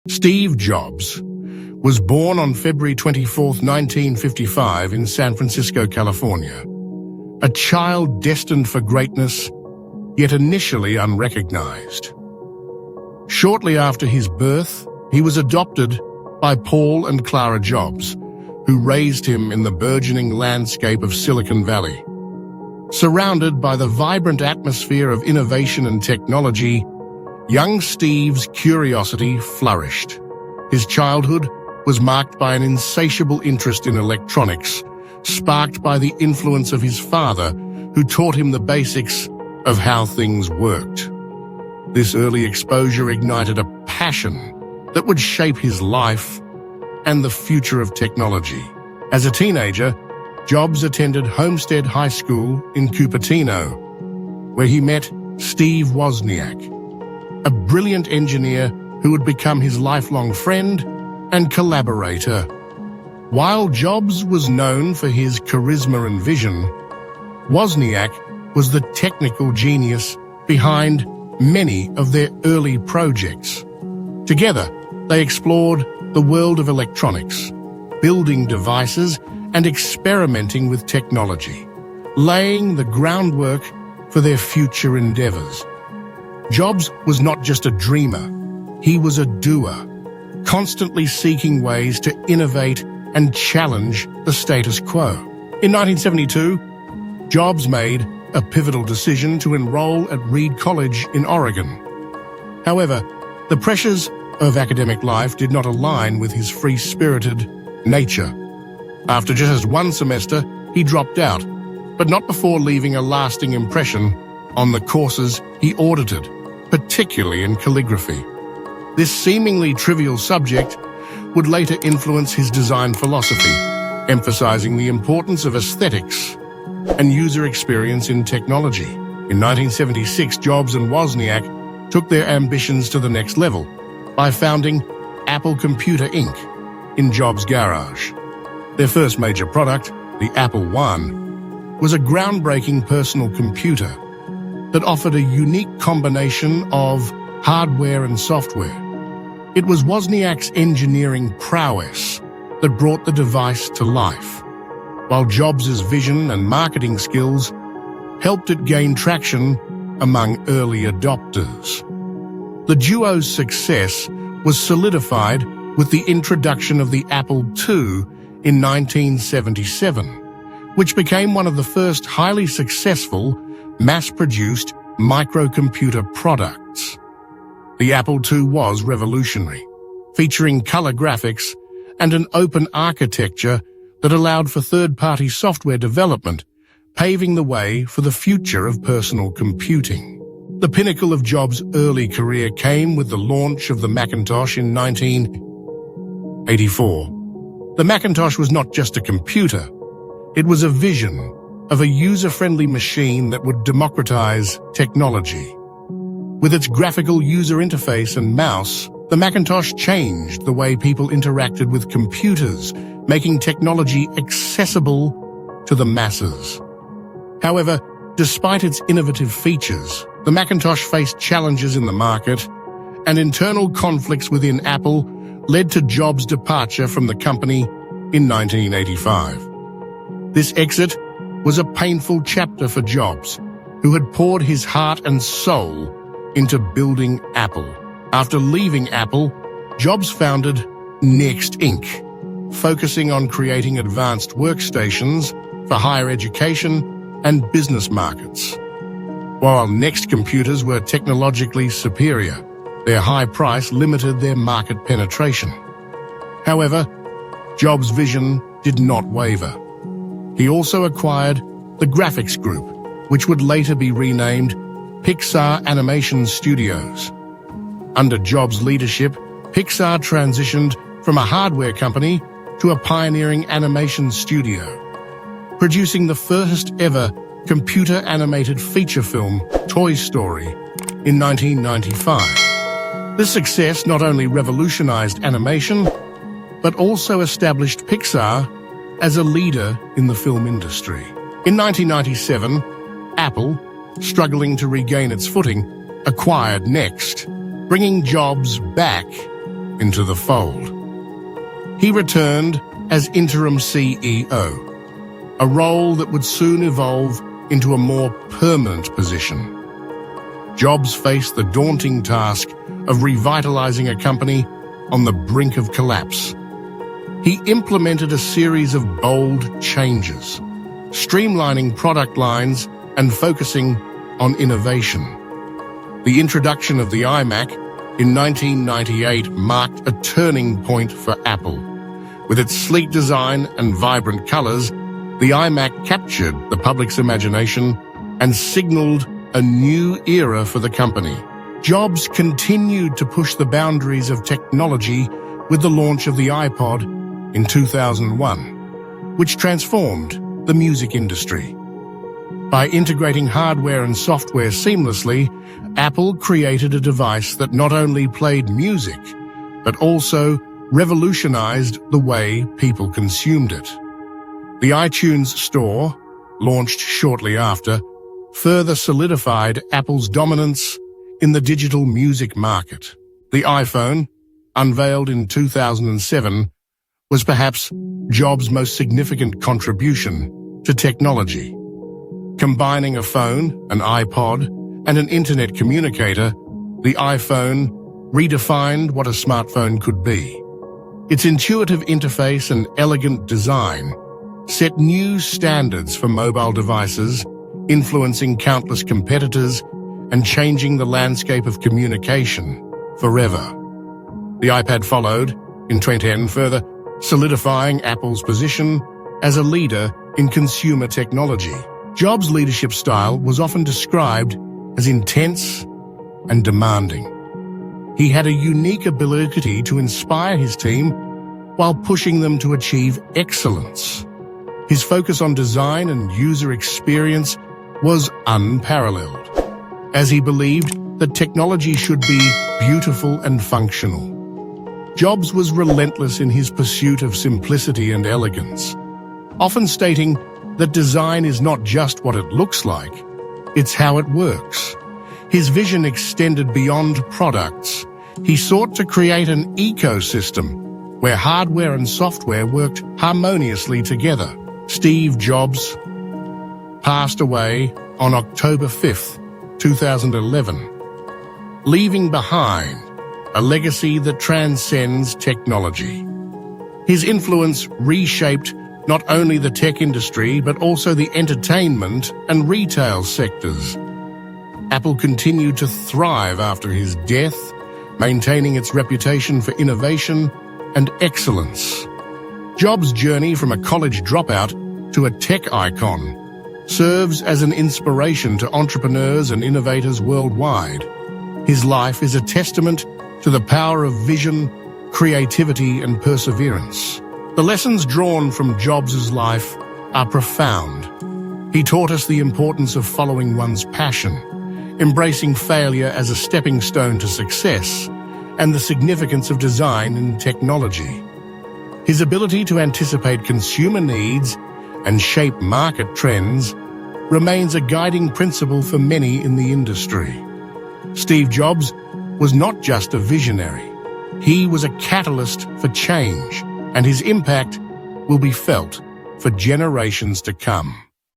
Steve Jobs was born on February 24, 1955 in San Francisco, California. A child destined for greatness, yet initially unrecognized. Shortly after his birth, he was adopted by Paul and Clara Jobs, who raised him in the burgeoning landscape of Silicon Valley. Surrounded by the vibrant atmosphere of innovation and technology, young Steve's curiosity flourished. His childhood was marked by an insatiable interest in electronics, sparked by the influence of his father, who taught him the basics of how things worked. This early exposure ignited a passion that would shape his life and the future of technology. As a teenager, Jobs attended Homestead High School in Cupertino, where he met Steve Wozniak, a brilliant engineer who would become his lifelong friend and collaborator. While Jobs was known for his charisma and vision, Wozniak was the technical genius behind many of their early projects. Together, they explored the world of electronics, building devices and experimenting with technology, laying the groundwork for their future endeavors. Jobs was not just a dreamer, he was a doer, constantly seeking ways to innovate and challenge the status quo. In 1972, Jobs made a pivotal decision to enroll at Reed College in Oregon. However, the pressures of academic life did not align with his free-spirited nature. After just one semester, he dropped out, but not before leaving a lasting impression on the courses he audited, particularly in calligraphy. This seemingly trivial subject would later influence his design philosophy, emphasizing the importance of aesthetics and user experience in technology. In 1976, Jobs and Wozniak took their ambitions to the next level by founding Apple Computer Inc. in Jobs' garage. Their first major product, the Apple I, was a groundbreaking personal computer that offered a unique combination of hardware and software. It was Wozniak's engineering prowess that brought the device to life, while Jobs' vision and marketing skills helped it gain traction among early adopters. The duo's success was solidified with the introduction of the Apple II in 1977, which became one of the first highly successful, mass-produced microcomputer products. The Apple II was revolutionary, featuring color graphics and an open architecture that allowed for third-party software development, paving the way for the future of personal computing. The pinnacle of Jobs' early career came with the launch of the Macintosh in 1984. The Macintosh was not just a computer, it was a vision of a user-friendly machine that would democratize technology. With its graphical user interface and mouse, the Macintosh changed the way people interacted with computers, making technology accessible to the masses. However, despite its innovative features, the Macintosh faced challenges in the market, and internal conflicts within Apple led to Jobs' departure from the company in 1985. This exit was a painful chapter for Jobs, who had poured his heart and soul into building Apple. After leaving Apple, Jobs founded Next Inc., focusing on creating advanced workstations for higher education and business markets. While Next computers were technologically superior, their high price limited their market penetration. However, Jobs' vision did not waver. He also acquired the graphics group, which would later be renamed Pixar Animation Studios. Under Jobs' leadership, Pixar transitioned from a hardware company to a pioneering animation studio, producing the first ever computer-animated feature film, Toy Story, in 1995. This success not only revolutionized animation, but also established Pixar as a leader in the film industry. In 1997, Apple, struggling to regain its footing, acquired Next, bringing Jobs back into the fold. He returned as interim CEO, a role that would soon evolve into a more permanent position. Jobs faced the daunting task of revitalizing a company on the brink of collapse. He implemented a series of bold changes, streamlining product lines and focusing on innovation. The introduction of the iMac in 1998 marked a turning point for Apple. With its sleek design and vibrant colors, the iMac captured the public's imagination and signaled a new era for the company. Jobs continued to push the boundaries of technology with the launch of the iPod in 2001, which transformed the music industry. By integrating hardware and software seamlessly, Apple created a device that not only played music, but also revolutionized the way people consumed it. The iTunes Store, launched shortly after, further solidified Apple's dominance in the digital music market. The iPhone, unveiled in 2007, was perhaps Jobs' most significant contribution to technology. Combining a phone, an iPod, and an internet communicator, the iPhone redefined what a smartphone could be. Its intuitive interface and elegant design set new standards for mobile devices, influencing countless competitors and changing the landscape of communication forever. The iPad followed in 2010, further solidifying Apple's position as a leader in consumer technology. Jobs' leadership style was often described as intense and demanding. He had a unique ability to inspire his team while pushing them to achieve excellence. His focus on design and user experience was unparalleled, as he believed that technology should be beautiful and functional. Jobs was relentless in his pursuit of simplicity and elegance, often stating that design is not just what it looks like, it's how it works. His vision extended beyond products. He sought to create an ecosystem where hardware and software worked harmoniously together. Steve Jobs passed away on October 5th, 2011, leaving behind a legacy that transcends technology. His influence reshaped not only the tech industry, but also the entertainment and retail sectors. Apple continued to thrive after his death, maintaining its reputation for innovation and excellence. Jobs' journey from a college dropout to a tech icon serves as an inspiration to entrepreneurs and innovators worldwide. His life is a testament to the power of vision, creativity, and perseverance. The lessons drawn from Jobs' life are profound. He taught us the importance of following one's passion, embracing failure as a stepping stone to success, and the significance of design and technology. His ability to anticipate consumer needs and shape market trends remains a guiding principle for many in the industry. Steve Jobs was not just a visionary. He was a catalyst for change, and his impact will be felt for generations to come.